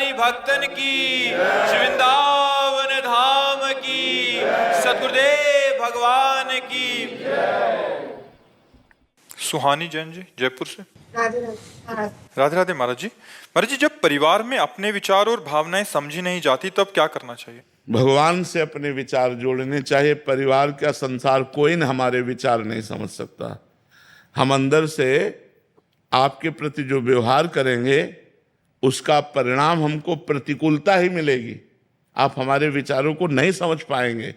हरि भक्तन की, श्री वृंदावन धाम की, सद्गुरुदेव भगवान की। सुहानी जैन जी जयपुर से। राधे राधे महाराज जी। महाराज जी, जब परिवार में अपने विचार और भावनाएं समझी नहीं जाती तब क्या करना चाहिए? भगवान से अपने विचार जोड़ने चाहिए। परिवार का संसार कोई न हमारे विचार नहीं समझ सकता। हम अंदर से आपके प्रति जो व्यवहार करेंगे उसका परिणाम हमको प्रतिकूलता ही मिलेगी। आप हमारे विचारों को नहीं समझ पाएंगे।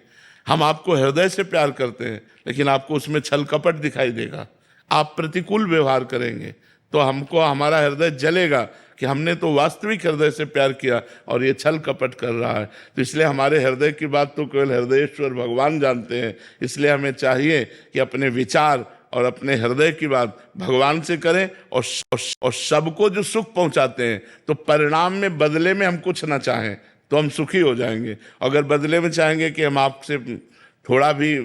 हम आपको हृदय से प्यार करते हैं लेकिन आपको उसमें छल कपट दिखाई देगा। आप प्रतिकूल व्यवहार करेंगे तो हमको हमारा हृदय जलेगा कि हमने तो वास्तविक हृदय से प्यार किया और ये छल कपट कर रहा है। तो इसलिए हमारे हृदय की बात तो केवल हृदयेश्वर भगवान जानते हैं। इसलिए हमें चाहिए कि अपने विचार और अपने हृदय की बात भगवान से करें और सबको जो सुख पहुंचाते हैं तो परिणाम में बदले में हम कुछ ना चाहें तो हम सुखी हो जाएंगे। अगर बदले में चाहेंगे कि हम आपसे थोड़ा भी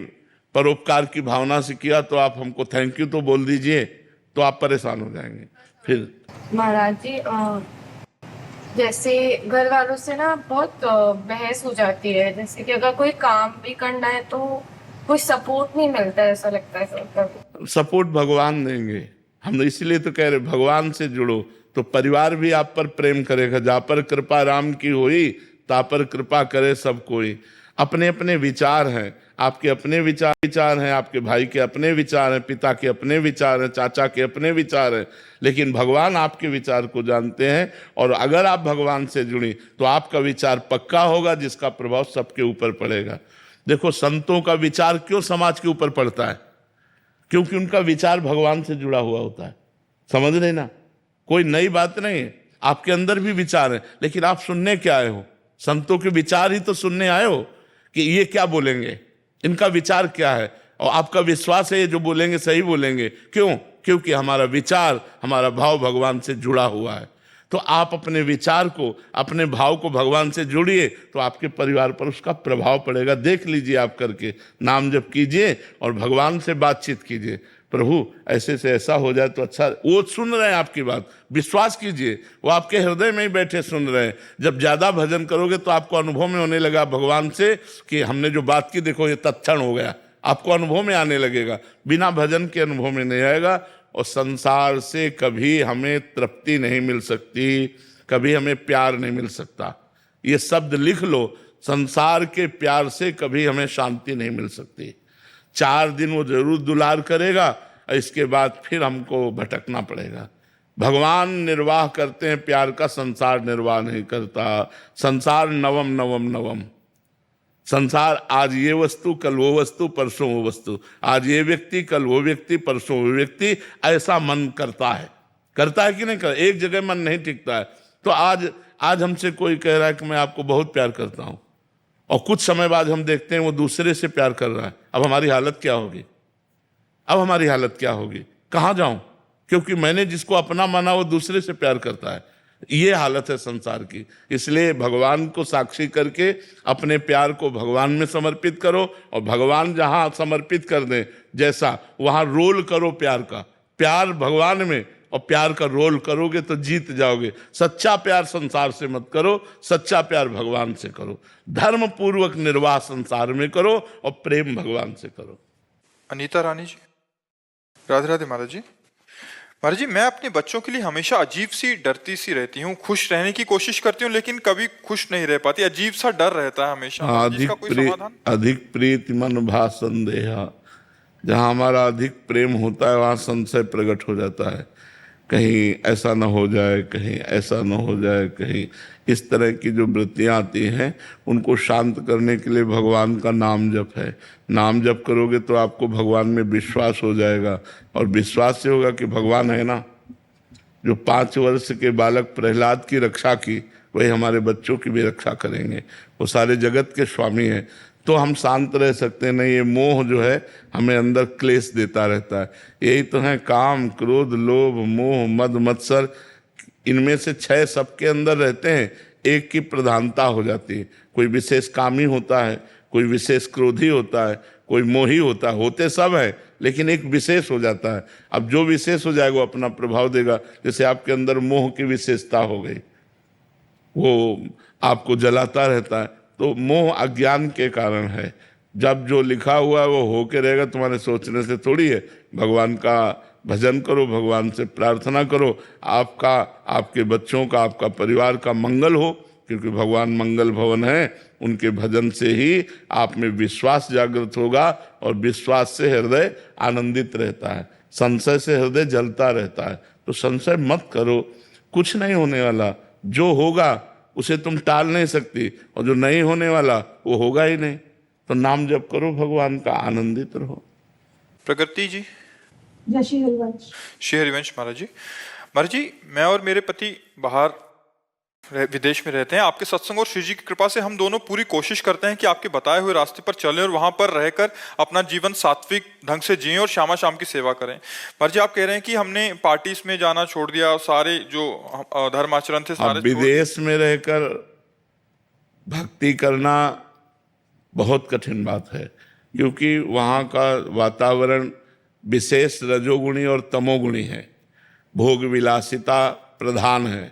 परोपकार की भावना से किया तो आप हमको थैंक यू तो बोल दीजिए, तो आप परेशान हो जाएंगे। फिर महाराज जी, जैसे घर वालों से ना बहुत बहस हो जाती है। जैसे कि अगर कोई काम भी करना है तो कोई सपोर्ट नहीं मिलता है, ऐसा लगता है। सपोर्ट भगवान देंगे। हम इसलिए तो कह रहे भगवान से जुड़ो तो परिवार भी आप पर प्रेम करेगा। जा पर कृपा राम की होई ता पर कृपा करे सब कोई। अपने अपने विचार हैं, आपके अपने विचार हैं, आपके भाई के अपने विचार हैं, पिता के अपने विचार हैं, चाचा के अपने विचार हैं, लेकिन भगवान आपके विचार को जानते हैं। और अगर आप भगवान से जुड़ी तो आपका विचार पक्का होगा जिसका प्रभाव सबके ऊपर पड़ेगा। देखो, संतों का विचार क्यों समाज के ऊपर पड़ता है? क्योंकि उनका विचार भगवान से जुड़ा हुआ होता है। समझ रहे ना? कोई नई बात नहीं है। आपके अंदर भी विचार है लेकिन आप सुनने क्या आए हो? संतों के विचार ही तो सुनने आए हो कि ये क्या बोलेंगे, इनका विचार क्या है, और आपका विश्वास है ये जो बोलेंगे सही बोलेंगे। क्यों? क्योंकि हमारा विचार, हमारा भाव भगवान से जुड़ा हुआ है। तो आप अपने विचार को, अपने भाव को भगवान से जोड़िए तो आपके परिवार पर उसका प्रभाव पड़ेगा। देख लीजिए, आप करके नाम जप कीजिए और भगवान से बातचीत कीजिए। प्रभु ऐसे से ऐसा हो जाए तो अच्छा। वो सुन रहे हैं आपकी बात, विश्वास कीजिए, वो आपके हृदय में ही बैठे सुन रहे हैं। जब ज्यादा भजन करोगे तो आपको अनुभव में होने लगा भगवान से कि हमने जो बात की देखो ये तत्क्षण हो गया। आपको अनुभव में आने लगेगा, बिना भजन के अनुभव में नहीं आएगा। और संसार से कभी हमें तृप्ति नहीं मिल सकती, कभी हमें प्यार नहीं मिल सकता। ये शब्द लिख लो, संसार के प्यार से कभी हमें शांति नहीं मिल सकती। 4 दिन वो जरूर दुलार करेगा और इसके बाद फिर हमको भटकना पड़ेगा। भगवान निर्वाह करते हैं प्यार का, संसार निर्वाह नहीं करता। संसार नवम नवम नवम। संसार आज ये वस्तु, कल वो वस्तु, परसों वो वस्तु। आज ये व्यक्ति, कल वो व्यक्ति, परसों वो व्यक्ति। ऐसा मन करता है कि नहीं कर? एक जगह मन नहीं टिकता है। तो आज हमसे कोई कह रहा है कि मैं आपको बहुत प्यार करता हूं और कुछ समय बाद हम देखते हैं वो दूसरे से प्यार कर रहा है। अब हमारी हालत क्या होगी? कहाँ जाऊं? क्योंकि मैंने जिसको अपना माना वो दूसरे से प्यार करता है। ये हालत है संसार की। इसलिए भगवान को साक्षी करके अपने प्यार को भगवान में समर्पित करो और भगवान जहां समर्पित कर दें जैसा, वहां रोल करो प्यार का। प्यार भगवान में और प्यार का रोल करोगे तो जीत जाओगे। सच्चा प्यार संसार से मत करो, सच्चा प्यार भगवान से करो। धर्म पूर्वक निर्वाह संसार में करो और प्रेम भगवान से करो। अनीता रानी जी। राधे राधे महाराज जी। महाराज जी, मैं अपने बच्चों के लिए हमेशा अजीब सी डरती सी रहती हूँ। खुश रहने की कोशिश करती हूँ लेकिन कभी खुश नहीं रह पाती। अजीब सा डर रहता है हमेशा। इसका कोई समाधान? अधिक प्रीति मन भा संदेहा। जहाँ हमारा अधिक प्रेम होता है वहाँ संशय प्रकट हो जाता है। कहीं ऐसा न हो जाए, कहीं ऐसा न हो जाए, कहीं इस तरह की जो वृत्तियाँ आती हैं उनको शांत करने के लिए भगवान का नाम जप है। नाम जप करोगे तो आपको भगवान में विश्वास हो जाएगा और विश्वास से होगा कि भगवान है ना। जो 5 वर्ष के बालक प्रहलाद की रक्षा की, वही हमारे बच्चों की भी रक्षा करेंगे। वो सारे जगत के स्वामी हैं। तो हम शांत रह सकते हैं। नहीं, ये मोह जो है हमें अंदर क्लेश देता रहता है। यही तो है काम, क्रोध, लोभ, मोह, मद, मत्सर। इनमें से 6 सबके अंदर रहते हैं, एक की प्रधानता हो जाती है। कोई विशेष कामी होता है, कोई विशेष क्रोधी होता है, कोई मोही होता है। होते सब है लेकिन एक विशेष हो जाता है। अब जो विशेष हो जाएगा वो अपना प्रभाव देगा। जैसे आपके अंदर मोह की विशेषता हो गई, वो आपको जलाता रहता है, तो मोह अज्ञान के कारण है। जब जो लिखा हुआ है वो होके रहेगा, तुम्हारे सोचने से थोड़ी है। भगवान का भजन करो, भगवान से प्रार्थना करो, आपका, आपके बच्चों का, आपका परिवार का मंगल हो, क्योंकि भगवान मंगल भवन है। उनके भजन से ही आप में विश्वास जागृत होगा, और विश्वास से हृदय आनंदित रहता है, संशय से हृदय जलता रहता है। तो संशय मत करो, कुछ नहीं होने वाला। जो होगा उसे तुम टाल नहीं सकती, और जो नहीं होने वाला वो होगा ही नहीं। तो नाम जप करो भगवान का, आनंदित रहो। प्रकृति जी। जय श्री हरिवंश। श्री हरिवंश महाराज जी। महाराज जी, मैं और मेरे पति बाहर विदेश में रहते हैं। आपके सत्संग और श्री जी की कृपा से हम दोनों पूरी कोशिश करते हैं कि आपके बताए हुए रास्ते पर चलें और वहां पर रहकर अपना जीवन सात्विक ढंग से जिएं और शामा शाम की सेवा करें। महाराज जी, आप कह रहे हैं कि हमने पार्टीज में जाना छोड़ दिया, सारे जो धर्म आचरण थे सारे विदेश में रहकर भक्ति करना बहुत कठिन बात है, क्योंकि वहाँ का वातावरण विशेष रजोगुणी और तमोगुणी है। भोग विलासिता प्रधान है,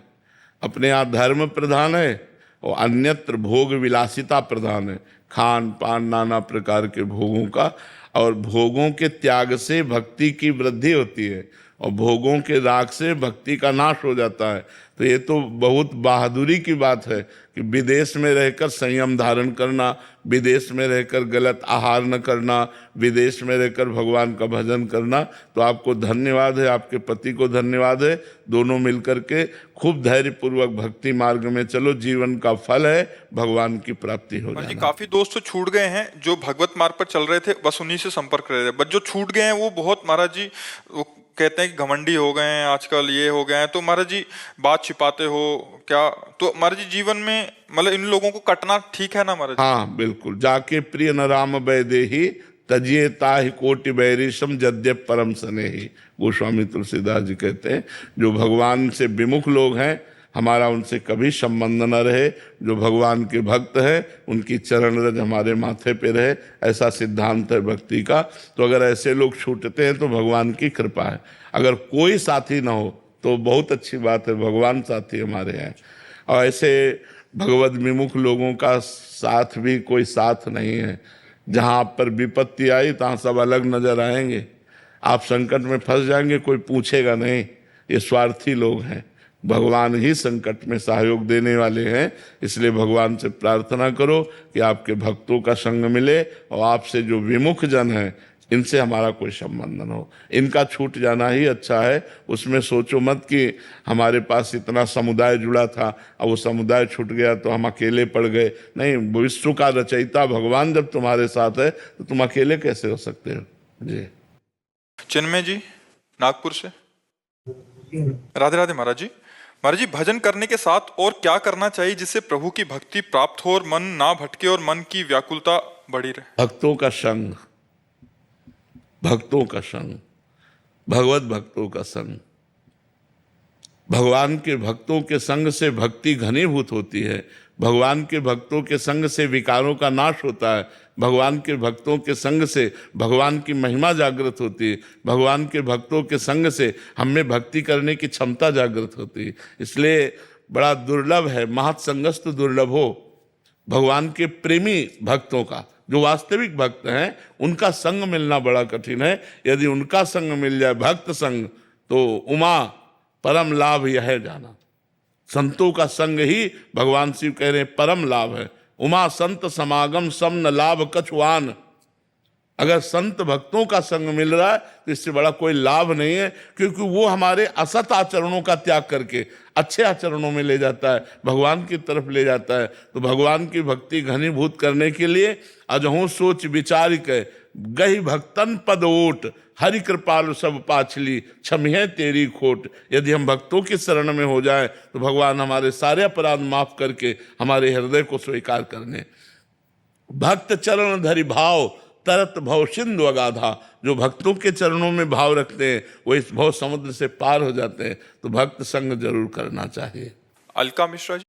अपने यहाँ धर्म प्रधान है और अन्यत्र भोग विलासिता प्रधान है। खान पान नाना प्रकार के भोगों का, और भोगों के त्याग से भक्ति की वृद्धि होती है, और भोगों के राग से भक्ति का नाश हो जाता है। तो ये तो बहुत बहादुरी की बात है कि विदेश में रहकर संयम धारण करना, विदेश में रहकर गलत आहार न करना, विदेश में रहकर भगवान का भजन करना। तो आपको धन्यवाद है, आपके पति को धन्यवाद है। दोनों मिलकर के खूब धैर्यपूर्वक भक्ति मार्ग में चलो, जीवन का फल है भगवान की प्राप्ति हो जाना। काफी दोस्त तो छूट गए हैं जो भगवत मार्ग पर चल रहे थे, बस उन्हीं से संपर्क रहे थे। बट जो छूट गए हैं वो बहुत, महाराज जी, वो कहते हैं कि घमंडी हो गए हैं आजकल, ये हो गए हैं। तो महाराज जी, बात छिपाते हो क्या? तो महाराज जी, जीवन में मतलब इन लोगों को कटना ठीक है ना महाराज? हाँ बिल्कुल। जाके प्रिय न राम वैदेही तजिए ताहि कोटि बैरिशम जद्य परम स्नेही। गोस्वामी तुलसीदास जी कहते हैं, जो भगवान से विमुख लोग हैं, हमारा उनसे कभी संबंध न रहे। जो भगवान के भक्त हैं उनकी चरण रज हमारे माथे पे रहे, ऐसा सिद्धांत है भक्ति का। तो अगर ऐसे लोग छूटते हैं तो भगवान की कृपा है। अगर कोई साथी ना हो तो बहुत अच्छी बात है, भगवान साथी हमारे हैं। और ऐसे भगवत विमुख लोगों का साथ भी कोई साथ नहीं है। जहाँ आप पर विपत्ति आई तहाँ सब अलग नजर आएंगे, आप संकट में फंस जाएंगे, कोई पूछेगा नहीं। ये स्वार्थी लोग हैं, भगवान ही संकट में सहयोग देने वाले हैं। इसलिए भगवान से प्रार्थना करो कि आपके भक्तों का संग मिले, और आपसे जो विमुख जन हैं इनसे हमारा कोई संबंध न हो। इनका छूट जाना ही अच्छा है। उसमें सोचो मत कि हमारे पास इतना समुदाय जुड़ा था, अब वो समुदाय छूट गया तो हम अकेले पड़ गए। नहीं, विश्व का रचयिता भगवान जब तुम्हारे साथ है तो तुम अकेले कैसे हो सकते हो जी। चिन्मय जी, नागपुर से। राधे राधे महाराज जी। महाराज जी, भजन करने के साथ और क्या करना चाहिए जिससे प्रभु की भक्ति प्राप्त हो और मन ना भटके और मन की व्याकुलता बढ़ी रहे? भक्तों का संग, भक्तों का संग, भगवत भक्तों का संग। भगवान के भक्तों के संग से भक्ति घनीभूत होती है। भगवान के भक्तों के संग से विकारों का नाश होता है। भगवान के भक्तों के संग से भगवान की महिमा जागृत होती है। भगवान के भक्तों के संग से हम में भक्ति करने की क्षमता जागृत होती है। इसलिए बड़ा दुर्लभ है, महत्संगस्तु दुर्लभो। भगवान के प्रेमी भक्तों का, जो वास्तविक भक्त हैं, उनका संग मिलना बड़ा कठिन है। यदि उनका संग मिल जाए, भक्त संग, तो उमा परम लाभ यह है जाना। संतों का संग ही भगवान शिव कह रहे हैं परम लाभ है। उमा संत समागम सम न लाभ कछुआन। अगर संत भक्तों का संग मिल रहा है तो इससे बड़ा कोई लाभ नहीं है, क्योंकि वो हमारे असत आचरणों का त्याग करके अच्छे आचरणों में ले जाता है, भगवान की तरफ ले जाता है। तो भगवान की भक्ति घनीभूत करने के लिए अजहू सोच विचार के गही भक्तन पद ओट, हरि कृपालु सब पाछली क्षमिहे तेरी खोट। यदि हम भक्तों की शरण में हो जाएं तो भगवान हमारे सारे अपराध माफ करके हमारे हृदय को स्वीकार करने। भक्त चरण धरि भाव तरत भव सिंधु अगाधा। जो भक्तों के चरणों में भाव रखते हैं वो इस भव समुद्र से पार हो जाते हैं। तो भक्त संग जरूर करना चाहिए। अलका मिश्रा जी।